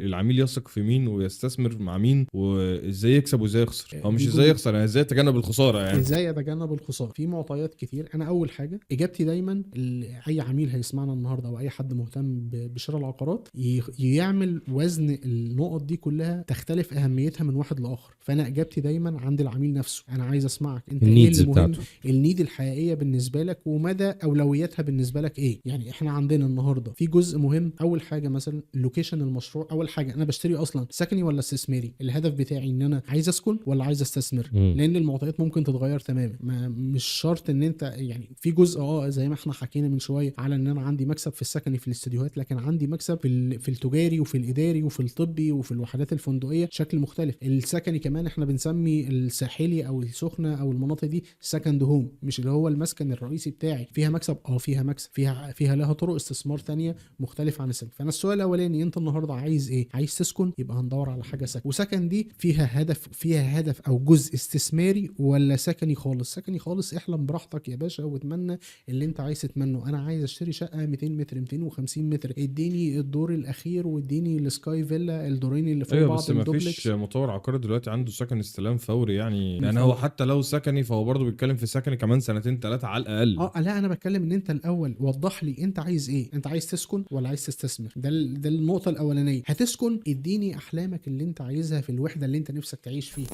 العميل يثق في مين ويستثمر مع مين، وازاي يكسب وازاي يخسر، او مش دي ازاي يخسر، يعني ازاي يتجنب الخساره يعني. ازاي اتجنب الخساره؟ في معطيات كتير. انا اول حاجه اجابتي دايما اي عميل هيسمعنا النهارده او اي حد مهتم بشراء العقارات يعمل وزن النقط دي كلها، تختلف اهميتها من واحد لاخر. فانا اجابتي دايما عند العميل نفسه، انا عايز اسمعك انت ايه النيدز اللي مهم، بتاعته. النيد الحقيقيه بالنسبه لك ومدى اولوياتها بالنسبه لك ايه. يعني احنا عندنا النهارده في جزء مهم. اول حاجه مثلا لوكيشن المشروع. اول حاجه انا بشتري اصلا سكني ولا استثماري؟ الهدف بتاعي ان انا عايز اسكن ولا عايز استثمر؟ لان المعطيات ممكن تتغير تماما. مش شرط ان انت يعني في جزء زي ما احنا حكينا من شويه على ان انا عندي مكسب في السكني في الاستديوهات، لكن عندي مكسب في التجاري وفي الاداري وفي الطبي وفي الوحدات الفندقيه شكل مختلف. السكني كمان احنا بنسمي الساحلي او السخنه او المناطق دي سكند هوم، مش اللي هو المسكن الرئيسي بتاعي. فيها مكسب، فيها مكسب، فيها لها طرق استثمار تانية مختلفه عن السكن. فانا السؤال الاولاني، انت النهارده عايز ايه؟ عايز تسكن، يبقى هندور على حاجه سكن. وسكن دي فيها هدف او جزء استثماري ولا سكني خالص؟ سكني خالص احلم براحتك يا باشا واتمنى اللي انت عايز تتمنه. انا عايز اشتري شقه 200 متر 250 متر، اديني الدور الاخير واديني السكاي فيلا الدورين اللي فوق بعض بس ما الدوبلكس. فيش مطور عقاري دلوقتي عنده سكن استلام فوري يعني هو حتى لو سكني فهو برضه بيتكلم في سكني كمان 2-3 على الاقل. لا انا بتكلم ان انت الاول وضح لي انت عايز ايه. انت عايز تسكن ولا عايز تستثمر؟ ده النقطه الاولانيه. هتسكن، اديني احلامك اللي انت عايزها في الوحده اللي انت نفسك تعيش فيها.